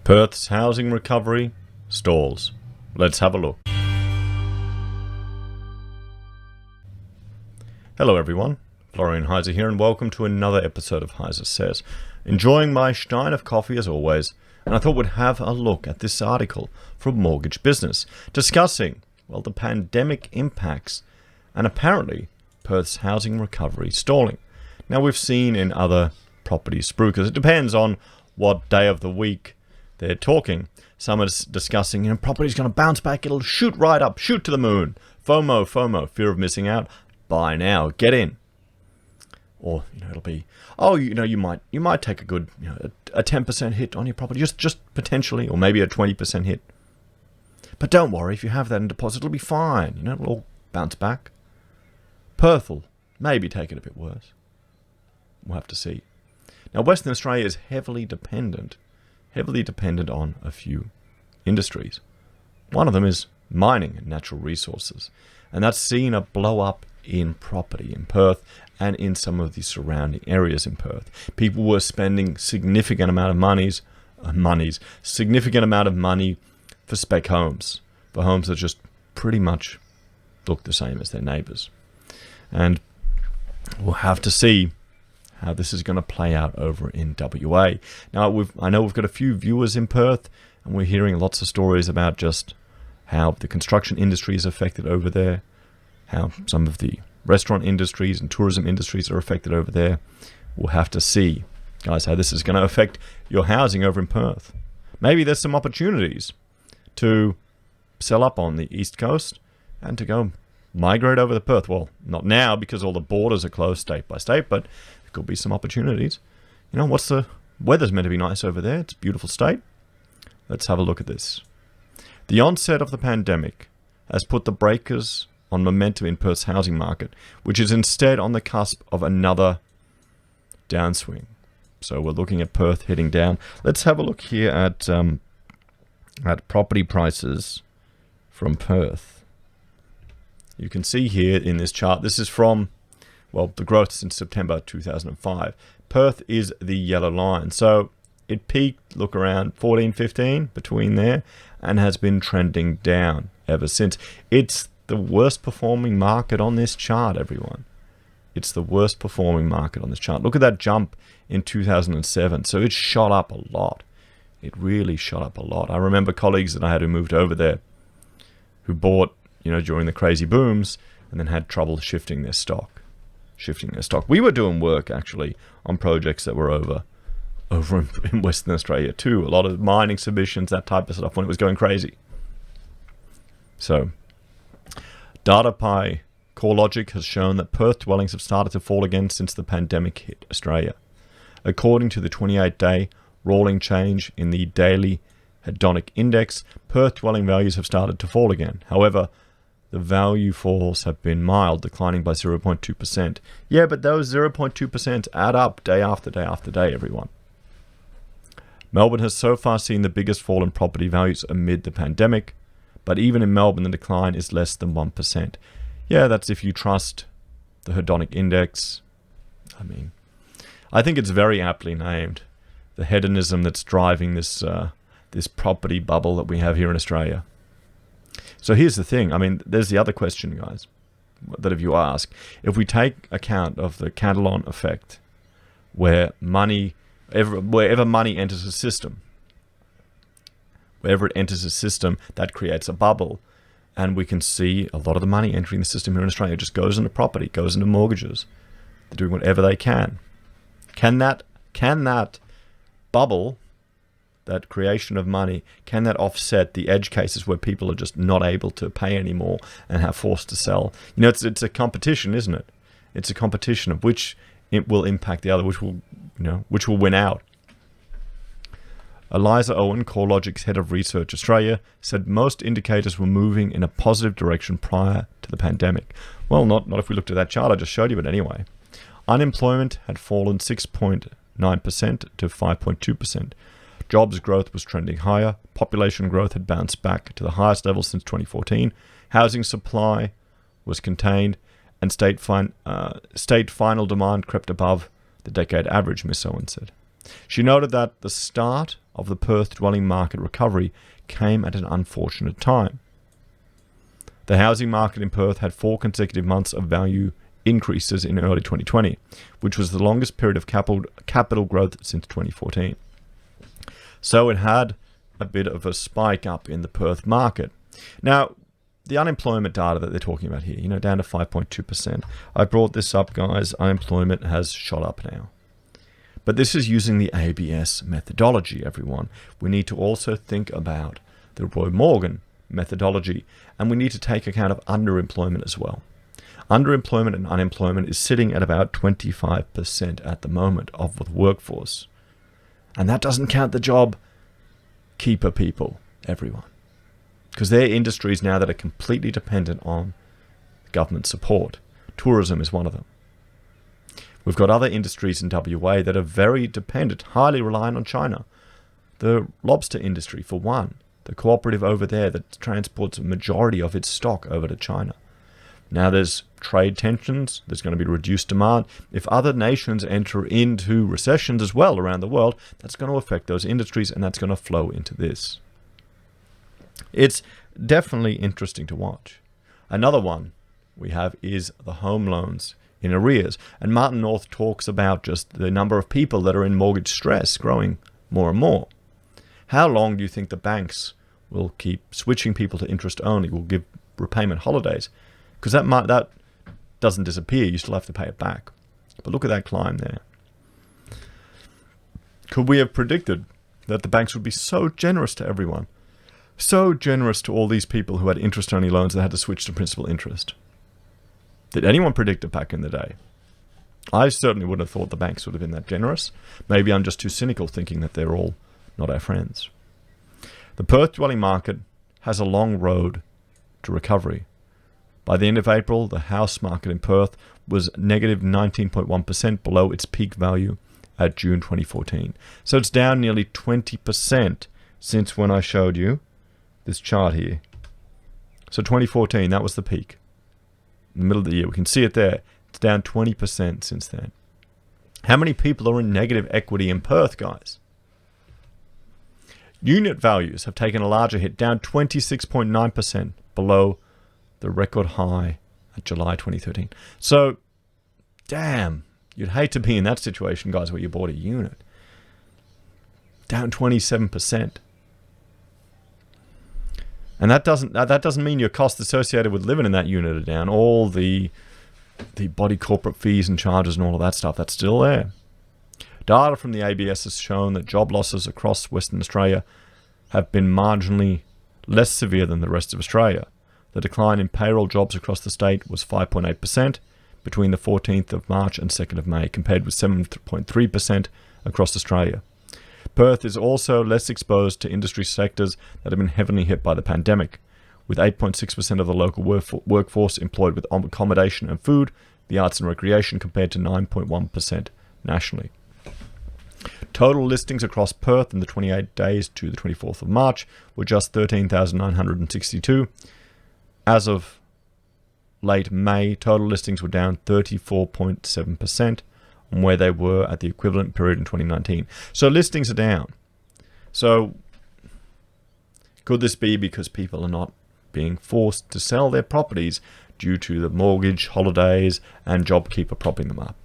Perth's housing recovery stalls. Let's have a look. Hello everyone, Florian.Heise here, and welcome to another episode of HeiseSays. Enjoying my stein of coffee as always, and I thought we'd have a look at this article from Mortgage Business discussing, well, the pandemic impacts and apparently Perth's housing recovery stalling. Now, we've seen in other property spruikers, it depends on what day of the week they're talking. Some are discussing, property's going to bounce back, it'll shoot right up, shoot to the moon. FOMO, fear of missing out. Buy now, get in. Or, it'll be, you might take a good, a 10% hit on your property, just potentially, or maybe a 20% hit. But don't worry, if you have that in deposit, it'll be fine. It'll all bounce back. Perth will maybe take it a bit worse. We'll have to see. Now, Western Australia is heavily dependent on a few industries. One of them is mining and natural resources. And that's seen a blow up in property in Perth and in some of the surrounding areas in Perth. People were spending significant amount of money for spec homes, for homes that just pretty much look the same as their neighbours. And we'll have to see how this is going to play out over in WA. Now, I know we've got a few viewers in Perth, and we're hearing lots of stories about just how the construction industry is affected over there, how some of the restaurant industries and tourism industries are affected over there. We'll have to see, guys, how this is going to affect your housing over in Perth. Maybe there's some opportunities to sell up on the East Coast and to go migrate over to Perth. Well, not now because all the borders are closed state by state, but there could be some opportunities. What's the weather's meant to be nice over there. It's a beautiful state. Let's have a look at this. The onset of the pandemic has put the breakers on momentum in Perth's housing market, which is instead on the cusp of another downswing. So we're looking at Perth heading down. Let's have a look here at property prices from Perth. You can see here in this chart, this is from, the growth since September 2005. Perth is the yellow line. So it peaked, look around 14, 15, between there, and has been trending down ever since. It's the worst performing market on this chart, everyone. It's the worst performing market on this chart. Look at that jump in 2007. So it shot up a lot. It really shot up a lot. I remember colleagues that I had who moved over there who bought, during the crazy booms and then had trouble shifting their stock. We were doing work actually on projects that were over in Western Australia too. A lot of mining submissions, that type of stuff when it was going crazy. So, data by CoreLogic has shown that Perth dwellings have started to fall again since the pandemic hit Australia. According to the 28-day rolling change in the daily hedonic index, Perth dwelling values have started to fall again. However, the value falls have been mild, declining by 0.2%. Yeah, but those 0.2% add up day after day after day, everyone. Melbourne has so far seen the biggest fall in property values amid the pandemic, but even in Melbourne, the decline is less than 1%. Yeah, that's if you trust the hedonic index. I think it's very aptly named. The hedonism that's driving this property bubble that we have here in Australia. So here's the thing. There's the other question, guys, that if you ask, if we take account of the Catalan effect, wherever money enters a system, wherever it enters a system, that creates a bubble. And we can see a lot of the money entering the system here in Australia just goes into property, goes into mortgages. They're doing whatever they can. Can that bubble, that creation of money, can that offset the edge cases where people are just not able to pay anymore and have forced to sell? It's a competition, isn't it? It's a competition of which it will impact the other, which will win out. Eliza Owen, CoreLogic's head of research Australia, said most indicators were moving in a positive direction prior to the pandemic. Well, not if we looked at that chart I just showed you, but anyway. Unemployment had fallen 6.9% to 5.2%. Jobs growth was trending higher. Population growth had bounced back to the highest level since 2014. Housing supply was contained, and state final demand crept above the decade average, Ms. Owen said. She noted that the start of the Perth dwelling market recovery came at an unfortunate time. The housing market in Perth had 4 consecutive months of value increases in early 2020, which was the longest period of capital growth since 2014. So it had a bit of a spike up in the Perth market. Now, the unemployment data that they're talking about here, down to 5.2%. I brought this up, guys. Unemployment has shot up now. But this is using the ABS methodology, everyone. We need to also think about the Roy Morgan methodology, and we need to take account of underemployment as well. Underemployment and unemployment is sitting at about 25% at the moment of the workforce. And that doesn't count the job keeper people, everyone. Because they're industries now that are completely dependent on government support. Tourism is one of them. We've got other industries in WA that are very dependent, highly reliant on China. The lobster industry, for one. The cooperative over there that transports a majority of its stock over to China. Now there's trade tensions, there's going to be reduced demand. If other nations enter into recessions as well around the world, that's going to affect those industries, and that's going to flow into this. It's definitely interesting to watch. Another one we have is the home loans in arrears. And Martin North talks about just the number of people that are in mortgage stress growing more and more. How long do you think the banks will keep switching people to interest only, will give repayment holidays? Because that doesn't disappear. You still have to pay it back. But look at that climb there. Could we have predicted that the banks would be so generous to everyone? So generous to all these people who had interest-only loans that had to switch to principal interest? Did anyone predict it back in the day? I certainly wouldn't have thought the banks would have been that generous. Maybe I'm just too cynical thinking that they're all not our friends. The Perth dwelling market has a long road to recovery. By the end of April, the house market in Perth was negative 19.1% below its peak value at June 2014. So it's down nearly 20% since when I showed you this chart here. So 2014, that was the peak. In the middle of the year, we can see it there. It's down 20% since then. How many people are in negative equity in Perth, guys? Unit values have taken a larger hit, down 26.9% below the record high at July 2013. So, damn, you'd hate to be in that situation, guys, where you bought a unit. Down 27%. And that doesn't mean your costs associated with living in that unit are down. All the body corporate fees and charges and all of that stuff, that's still there. Data from the ABS has shown that job losses across Western Australia have been marginally less severe than the rest of Australia. The decline in payroll jobs across the state was 5.8% between the 14th of March and 2nd of May, compared with 7.3% across Australia. Perth is also less exposed to industry sectors that have been heavily hit by the pandemic, with 8.6% of the local workforce employed with accommodation and food, the arts and recreation, compared to 9.1% nationally. Total listings across Perth in the 28 days to the 24th of March were just 13,962. As of late May, total listings were down 34.7% on where they were at the equivalent period in 2019. So listings are down. So could this be because people are not being forced to sell their properties due to the mortgage, holidays, and JobKeeper propping them up?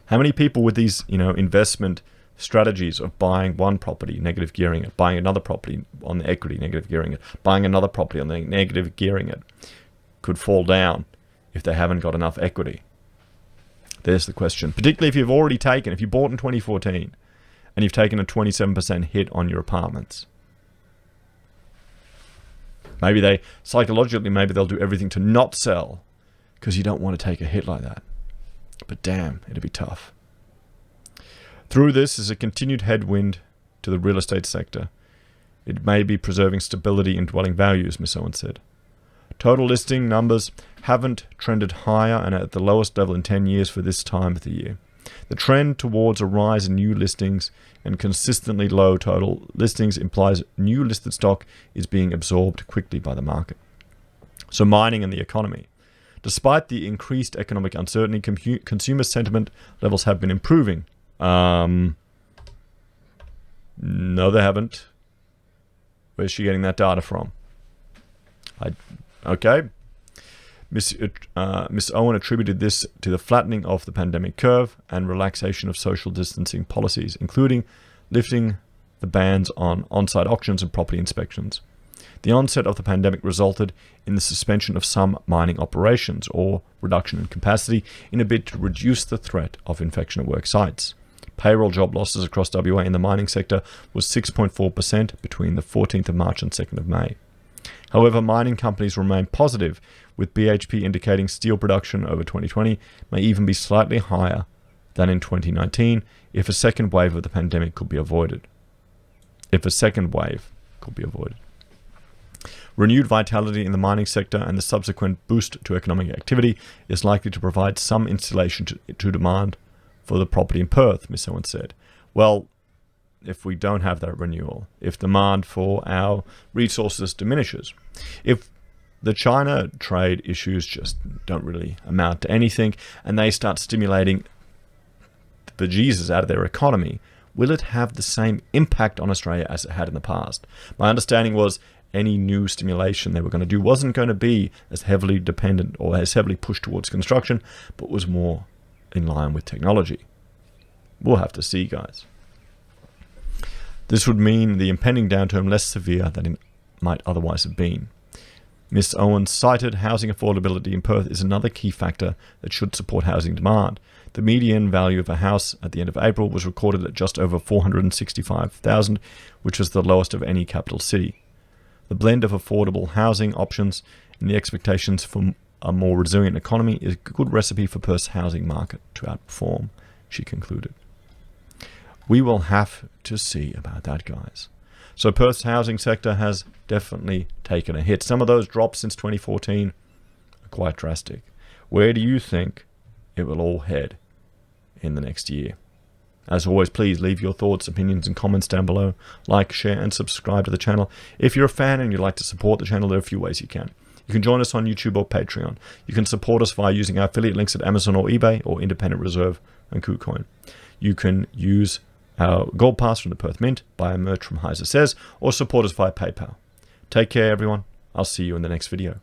How many people with these, investment strategies of buying one property, negative gearing it, buying another property on the equity, negative gearing it, buying another property on the negative gearing it, could fall down if they haven't got enough equity? There's the question. Particularly if if you bought in 2014 and you've taken a 27% hit on your apartments. Maybe they'll do everything to not sell because you don't want to take a hit like that. But damn, it'd be tough. Through this is a continued headwind to the real estate sector. It may be preserving stability in dwelling values, Ms. Owen said. Total listing numbers haven't trended higher and at the lowest level in 10 years for this time of the year. The trend towards a rise in new listings and consistently low total listings implies new listed stock is being absorbed quickly by the market. So mining and the economy. Despite the increased economic uncertainty, consumer sentiment levels have been improving. No, they haven't. Where's she getting that data from? Okay. Miss Owen attributed this to the flattening of the pandemic curve and relaxation of social distancing policies, including lifting the bans on on-site auctions and property inspections. The onset of the pandemic resulted in the suspension of some mining operations or reduction in capacity in a bid to reduce the threat of infection at work sites. Payroll job losses across WA in the mining sector was 6.4% between the 14th of March and 2nd of May. However, mining companies remain positive, with BHP indicating steel production over 2020 may even be slightly higher than in 2019 if a second wave of the pandemic could be avoided. Renewed vitality in the mining sector and the subsequent boost to economic activity is likely to provide some insulation to demand for the property in Perth, Ms. Owen said. Well, if we don't have that renewal, if demand for our resources diminishes, if the China trade issues just don't really amount to anything and they start stimulating the bejesus out of their economy, will it have the same impact on Australia as it had in the past? My understanding was any new stimulation they were going to do wasn't going to be as heavily dependent or as heavily pushed towards construction, but was more in line with technology. We'll have to see, guys. This would mean the impending downturn less severe than it might otherwise have been. Ms. Owens cited housing affordability in Perth is another key factor that should support housing demand. The median value of a house at the end of April was recorded at just over $465,000, which was the lowest of any capital city. The blend of affordable housing options and the expectations for a more resilient economy is a good recipe for Perth's housing market to outperform, she concluded. We will have to see about that, guys. So Perth's housing sector has definitely taken a hit. Some of those drops since 2014 are quite drastic. Where do you think it will all head in the next year? As always, please leave your thoughts, opinions, and comments down below. Like, share, and subscribe to the channel. If you're a fan and you'd like to support the channel, there are a few ways you can. You can join us on YouTube or Patreon. You can support us via using our affiliate links at Amazon or eBay or Independent Reserve and Kucoin. You can use our Gold Pass from the Perth Mint, buy a merch from HeiseSays, or support us via PayPal. Take care, everyone. I'll see you in the next video.